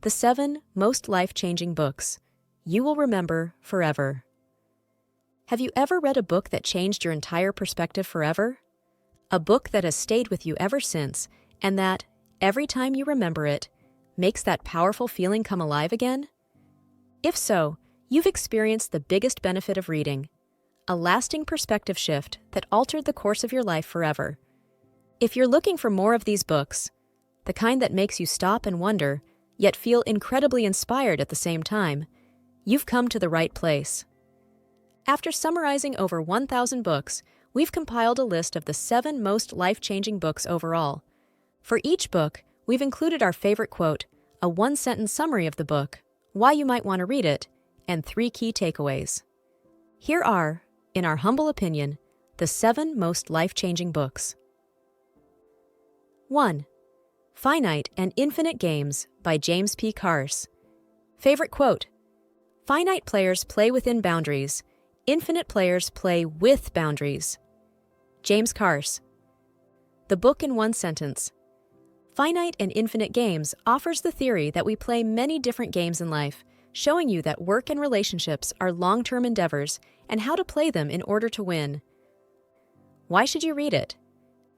The 7 most life-changing books you will remember forever. Have you ever read a book that changed your entire perspective forever? A book that has stayed with you ever since, and that, every time you remember it, makes that powerful feeling come alive again? If so, you've experienced the biggest benefit of reading, a lasting perspective shift that altered the course of your life forever. If you're looking for more of these books, the kind that makes you stop and wonder, yet feel incredibly inspired at the same time, you've come to the right place. After summarizing over 1,000 books, we've compiled a list of the 7 most life-changing books overall. For each book, we've included our favorite quote, a 1-sentence summary of the book, why you might want to read it, and 3 key takeaways. Here are, in our humble opinion, the 7 most life-changing books. 1. Finite and Infinite Games by James P. Carse. Favorite quote: finite players play within boundaries, infinite players play with boundaries. James Carse. The book in 1 sentence. Finite and Infinite Games offers the theory that we play many different games in life, showing you that work and relationships are long-term endeavors and how to play them in order to win. Why should you read it?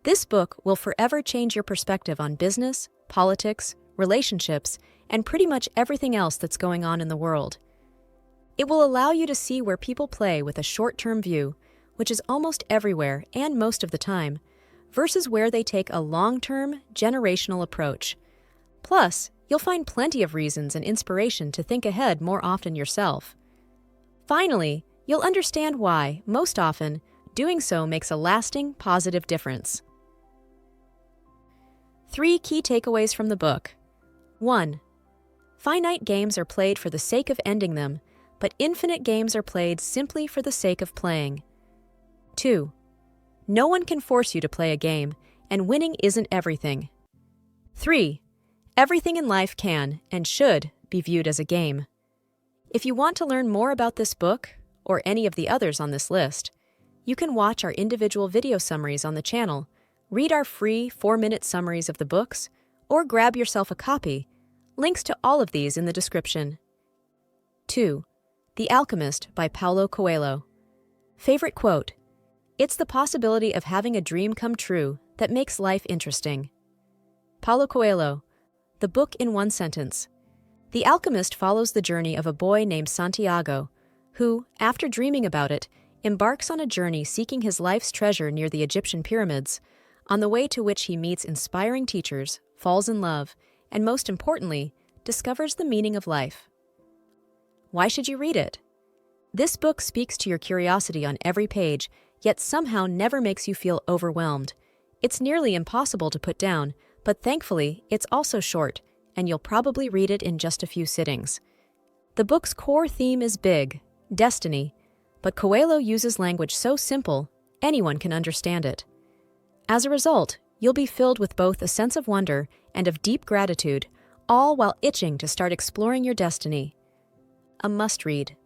This book will forever change your perspective on business, politics, relationships, and pretty much everything else that's going on in the world. It will allow you to see where people play with a short-term view, which is almost everywhere and most of the time, versus where they take a long-term, generational approach. Plus, you'll find plenty of reasons and inspiration to think ahead more often yourself. Finally, you'll understand why, most often, doing so makes a lasting, positive difference. 3 key takeaways from the book. 1. Finite games are played for the sake of ending them, but infinite games are played simply for the sake of playing. 2. No one can force you to play a game, and winning isn't everything. 3. Everything in life can, and should, be viewed as a game. If you want to learn more about this book, or any of the others on this list, you can watch our individual video summaries on the channel, read our free 4-minute summaries of the books, or grab yourself a copy. Links to all of these in the description. 2. The Alchemist by Paulo Coelho. Favorite quote: it's the possibility of having a dream come true that makes life interesting. Paulo Coelho. The book in 1 sentence. The Alchemist follows the journey of a boy named Santiago, who, after dreaming about it, embarks on a journey seeking his life's treasure near the Egyptian pyramids, on the way to which he meets inspiring teachers, falls in love, and most importantly, discovers the meaning of life. Why should you read it? This book speaks to your curiosity on every page, yet somehow never makes you feel overwhelmed. It's nearly impossible to put down, but thankfully, it's also short, and you'll probably read it in just a few sittings. The book's core theme is big, destiny, but Coelho uses language so simple, anyone can understand it. As a result, you'll be filled with both a sense of wonder and of deep gratitude, all while itching to start exploring your destiny. A must-read.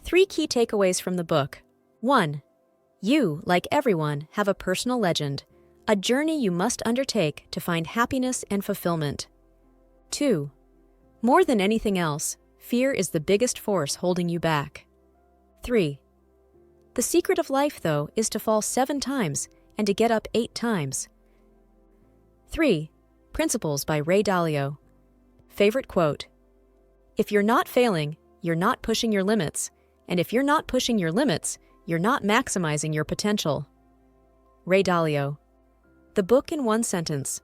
3 key takeaways from the book. 1. You, like everyone, have a personal legend, a journey you must undertake to find happiness and fulfillment. 2. More than anything else, fear is the biggest force holding you back. 3. The secret of life, though, is to fall 7 times and to get up 8 times. 3. Principles by Dalio. Favorite quote: if you're not failing, you're not pushing your limits, and if you're not pushing your limits, you're not maximizing your potential. Dalio. The book in 1 sentence.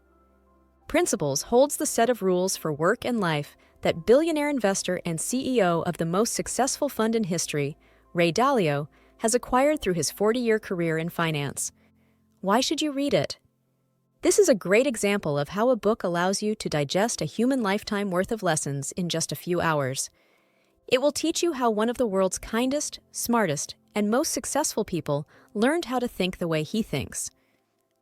Principles holds the set of rules for work and life that billionaire investor and CEO of the most successful fund in history, Dalio, has acquired through his 40-year career in finance. Why should you read it? This is a great example of how a book allows you to digest a human lifetime worth of lessons in just a few hours. It will teach you how one of the world's kindest, smartest, and most successful people learned how to think the way he thinks.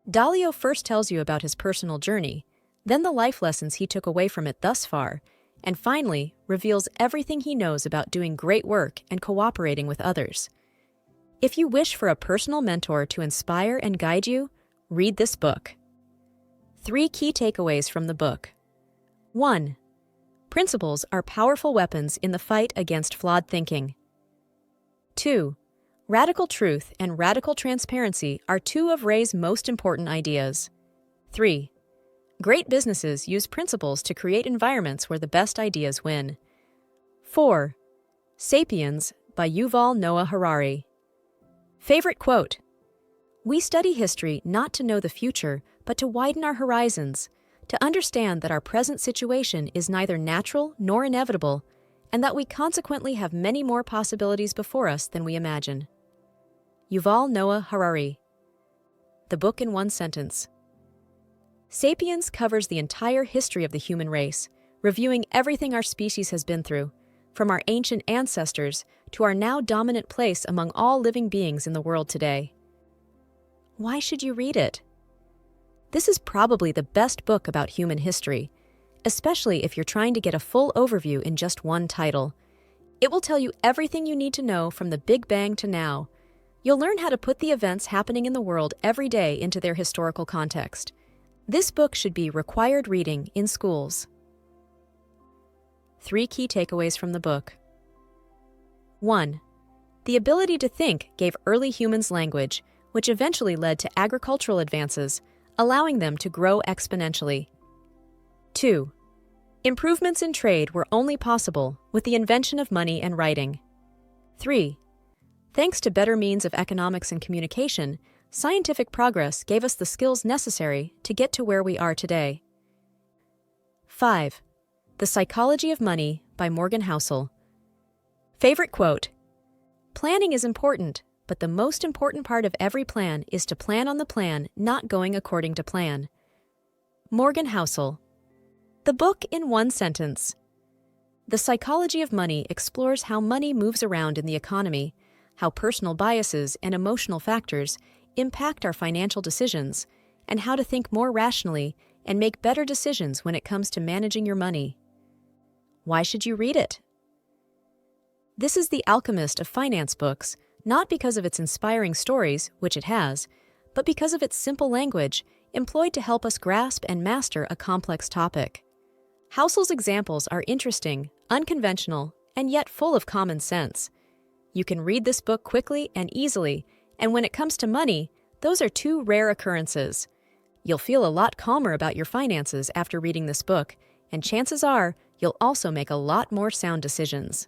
Dalio first tells you about his personal journey, then the life lessons he took away from it thus far, and finally reveals everything he knows about doing great work and cooperating with others. If you wish for a personal mentor to inspire and guide you, read this book. 3 key takeaways from the book. 1. Principles are powerful weapons in the fight against flawed thinking. 2. Radical truth and radical transparency are two of Ray's most important ideas. 3. Great businesses use principles to create environments where the best ideas win. 4. Sapiens by Yuval Noah Harari. Favorite quote: "We study history not to know the future, but to widen our horizons, to understand that our present situation is neither natural nor inevitable, and that we consequently have many more possibilities before us than we imagine." Yuval Noah Harari. The book in one sentence. Sapiens covers the entire history of the human race, reviewing everything our species has been through, from our ancient ancestors to our now dominant place among all living beings in the world today. Why should you read it? This is probably the best book about human history, especially if you're trying to get a full overview in just one title. It will tell you everything you need to know from the Big Bang to now. You'll learn how to put the events happening in the world every day into their historical context. This book should be required reading in schools. 3 key takeaways from the book. 1. The ability to think gave early humans language, which eventually led to agricultural advances, allowing them to grow exponentially. 2. Improvements in trade were only possible with the invention of money and writing. 3. Thanks to better means of economics and communication, scientific progress gave us the skills necessary to get to where we are today. 5. The Psychology of Money by Morgan Housel. Favorite quote: "Planning is important, but the most important part of every plan is to plan on the plan not going according to plan." Morgan Housel. The book in one sentence. The Psychology of Money explores how money moves around in the economy, how personal biases and emotional factors impact our financial decisions, and how to think more rationally and make better decisions when it comes to managing your money. Why should you read it? This is the Alchemist of finance books, not because of its inspiring stories, which it has, but because of its simple language, employed to help us grasp and master a complex topic. Housel's examples are interesting, unconventional, and yet full of common sense. You can read this book quickly and easily, and when it comes to money, those are two rare occurrences. You'll feel a lot calmer about your finances after reading this book, and chances are you'll also make a lot more sound decisions.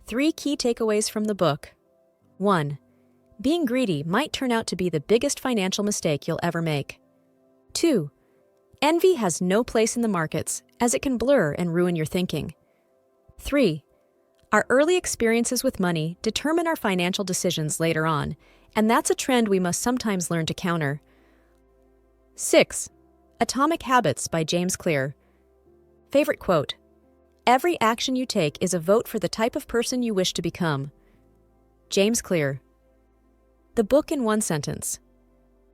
3 key takeaways from the book. 1. Being greedy might turn out to be the biggest financial mistake you'll ever make. 2. Envy has no place in the markets, as it can blur and ruin your thinking. 3. Our early experiences with money determine our financial decisions later on, and that's a trend we must sometimes learn to counter. 6. Atomic Habits by James Clear. Favorite quote: "Every action you take is a vote for the type of person you wish to become." James Clear. The book in one sentence.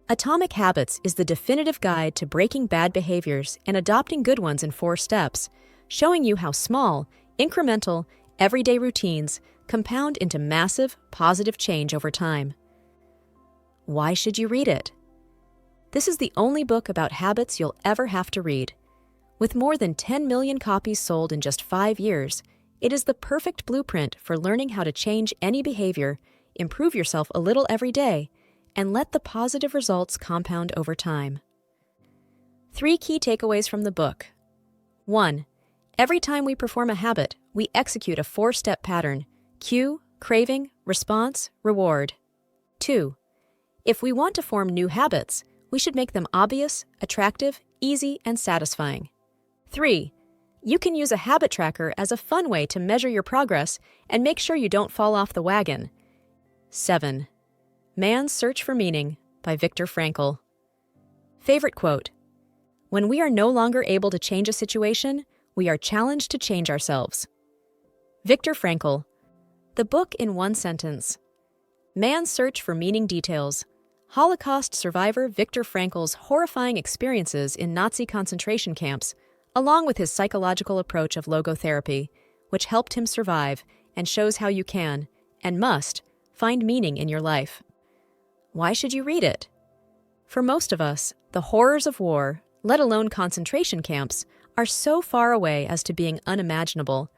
Atomic Habits is the definitive guide to breaking bad behaviors and adopting good ones in 4 steps, showing you how small, incremental, everyday routines compound into massive, positive change over time. Why should you read it? This is the only book about habits you'll ever have to read. With more than 10 million copies sold in just 5 years, it is the perfect blueprint for learning how to change any behavior, improve yourself a little every day, and let the positive results compound over time. 3 key takeaways from the book. 1. Every time we perform a habit, we execute a 4-step pattern: cue, craving, response, reward. 2. If we want to form new habits, we should make them obvious, attractive, easy, and satisfying. 3. You can use a habit tracker as a fun way to measure your progress and make sure you don't fall off the wagon. 7. Man's Search for Meaning by Viktor Frankl. Favorite quote: "When we are no longer able to change a situation, we are challenged to change ourselves." Viktor Frankl. The book in one sentence. Man's Search for Meaning details Holocaust survivor Viktor Frankl's horrifying experiences in Nazi concentration camps, along with his psychological approach of logotherapy, which helped him survive and shows how you can, and must, find meaning in your life. Why should you read it? For most of us, the horrors of war, let alone concentration camps, are so far away as to being unimaginable.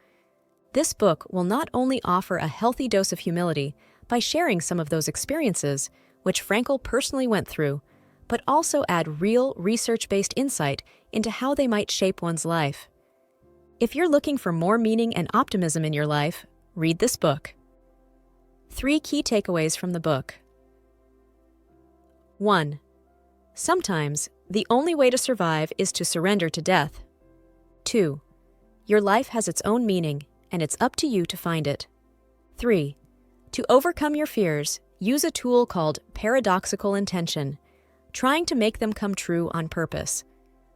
This book will not only offer a healthy dose of humility by sharing some of those experiences, which Frankl personally went through, but also add real research-based insight into how they might shape one's life. If you're looking for more meaning and optimism in your life, read this book. 3 key takeaways from the book. 1. Sometimes, the only way to survive is to surrender to death. 2. Your life has its own meaning, and it's up to you to find it. 3. To overcome your fears, use a tool called paradoxical intention, trying to make them come true on purpose.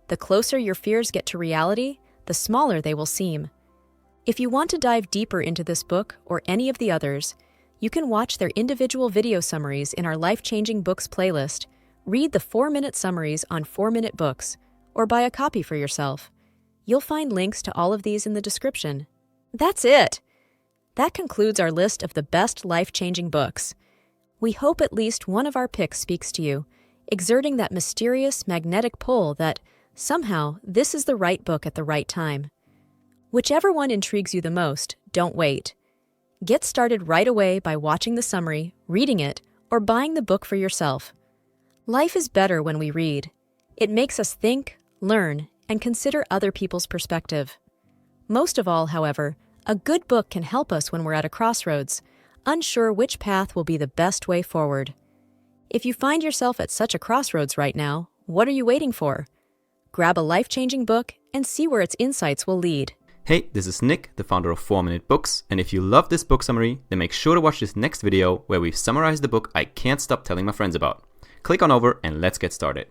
The closer your fears get to reality, the smaller they will seem. If you want to dive deeper into this book or any of the others, you can watch their individual video summaries in our Life-Changing Books playlist, read the 4-minute summaries on 4-minute books, or buy a copy for yourself. You'll find links to all of these in the description. That's it! That concludes our list of the best life-changing books. We hope at least one of our picks speaks to you, exerting that mysterious magnetic pull that, somehow, this is the right book at the right time. Whichever one intrigues you the most, don't wait. Get started right away by watching the summary, reading it, or buying the book for yourself. Life is better when we read. It makes us think, learn, and consider other people's perspective. Most of all, however, a good book can help us when we're at a crossroads, unsure which path will be the best way forward. If you find yourself at such a crossroads right now, what are you waiting for? Grab a life-changing book and see where its insights will lead. Hey, this is Nick, the founder of 4-Minute Books, and if you love this book summary, then make sure to watch this next video where we've summarized the book I can't stop telling my friends about. Click on over and let's get started.